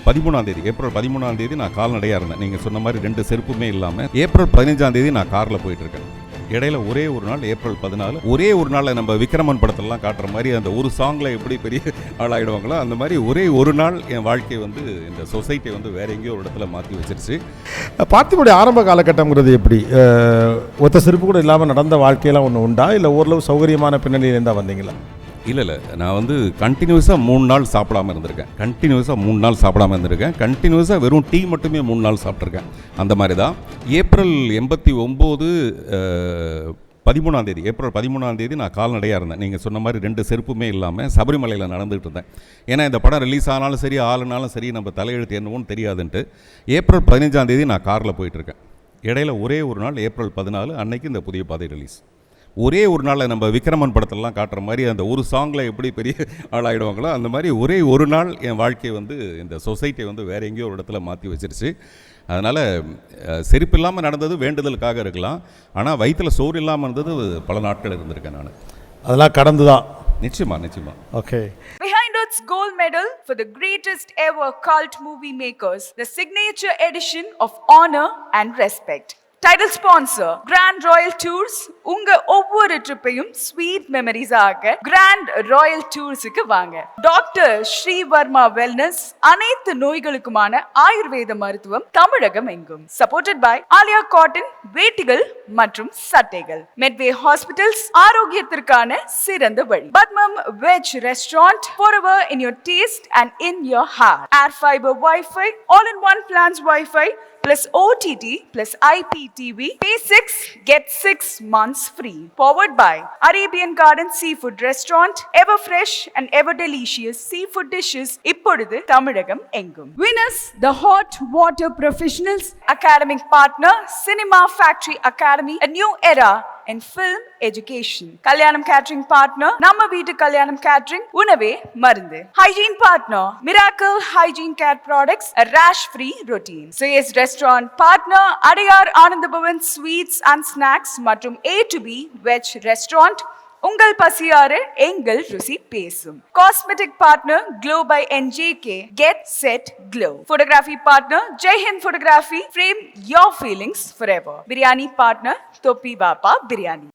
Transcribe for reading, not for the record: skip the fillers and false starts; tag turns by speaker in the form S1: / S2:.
S1: 13ஆம் தேதி ஏப்ரல் 13ஆம் தேதி நான் கால்நடையாக இருந்தேன். நீங்கள் சொன்ன மாதிரி 2 செருப்புமே இல்லாமல். ஏப்ரல் 15ஆம் தேதி நான் காரில் போயிட்டுருக்கேன். இடையில ஒரே ஒரு நாள் ஏப்ரல் 14 ஒரே ஒரு நாளில் நம்ம விக்ரமன் படத்திலலாம் காட்டுற மாதிரி அந்த ஒரு சாங்கில் எப்படி பெரிய ஆளாகிடுவாங்களோ அந்த மாதிரி ஒரே ஒரு நாள் என் வாழ்க்கை வந்து இந்த சொசைட்டியை வந்து வேற எங்கேயோ ஒரு இடத்துல மாற்றி வச்சிருச்சு.
S2: பார்த்திபனுடைய ஆரம்ப காலகட்டங்கிறது எப்படி? ஒத்த செருப்பு கூட இல்லாமல் நடந்த வாழ்க்கையெல்லாம் ஒன்று உண்டா, இல்லை ஓரளவு சௌகரியமான பின்னணியிலேருந்தா வந்தீங்களா?
S1: இல்லை நான் வந்து கண்டினியூஸாக 3 நாள் சாப்பிடாமல் இருந்திருக்கேன். கண்டினியூஸாக வெறும் டீ மட்டுமே 3 நாள் சாப்பிட்ருக்கேன். அந்த மாதிரி தான் ஏப்ரல் 89 13ஆம் தேதி ஏப்ரல் 13ஆம் தேதி நான் கால்நடையாக இருந்தேன். நீங்கள் சொன்ன மாதிரி 2 செருப்புமே இல்லாமல் சபரிமலையில் நடந்துகிட்டு இருந்தேன். ஏன்னா இந்த படம் ரிலீஸ் ஆனாலும் சரி ஆளுனாலும் சரி நம்ம தலையெழுத்து என்னவோன்னு தெரியாதுன்ட்டு ஏப்ரல் 15ஆம் தேதி நான் காரில் போயிட்டுருக்கேன். இடையில ஒரே ஒரு நாள் ஏப்ரல் 14 அன்னைக்கு இந்த புதிய பாதை ரிலீஸ். ஒரே ஒரு நாளில் நம்ம விக்ரமன் படத்திலலாம் காட்டுற மாதிரி அந்த ஒரு சாங்கில் எப்படி பெரிய ஆளாகிடுவாங்களோ அந்த மாதிரி ஒரே ஒரு நாள் என் வாழ்க்கையை வந்து இந்த சொசைட்டியை வந்து வேறு எங்கேயோ ஒரு இடத்துல மாற்றி வச்சிருச்சு. அதனால் செருப்பு இல்லாமல் நடந்தது வேண்டுதலுக்காக இருக்கலாம். ஆனால் வயிற்றில் சோறு இல்லாமல் இருந்தது பல நாட்கள் இருந்திருக்கேன் நான்.
S2: அதெல்லாம் கடந்து தான்.
S1: நிச்சயமா.
S3: Okay. Behind its gold medal for the greatest ever cult movie makers, the signature edition of honor and respect. Title sponsor Grand Royal Tours. உங்க ஒவ்வொரு ட்ரிப்பையும் ஸ்வீட் மெமரிஸ் ஆக Grand Royal Toursக்கு வாங்க. டாக்டர் ஸ்ரீவர்மா வெல்னஸ் அனைத்து நோய்களுக்குமான ஆயுர்வேத மருத்துவம் தமிழகம் எங்கும். Supported by ஆலியா காட்டன் வேட்டிகள் மற்றும் சட்டைகள். மெட்வே ஹாஸ்பிட்டல்ஸ் ஆரோக்கியத்திற்கான சிறந்த வழி. Padmam veg restaurant forever in your taste and in your heart. Air fiber Wi-Fi, all-in-one plans Wi-Fi plus OTT plus IPTV. Pay 6, get 6 months free. Powered by Arabian Garden Seafood Restaurant. Ever fresh and ever delicious seafood dishes. இப்பொழுது தமிழகம் எங்கும். Winners, the Hot Water Professionals. Academic partner, Cinema Factory Academy. A new era in film education. Kalyanam Catering partner, நம்ம வீட்டு கல்யாணம் catering, உணவே மருந்து. Hygiene partner, Miracle Hygiene Care Products, a rash-free routine. Suyes Restaurant partner, Adiyar Anandabhavan Sweets and Snacks மற்றும் A to B Veg Restaurant. உங்கள் பசியார எங்கள் ருசி பேசும். Cosmetic partner glow by NJK. Get set glow. Photography partner Jai Hind Photography. Frame your feelings forever. Biryani partner Topi Bapa Biryani.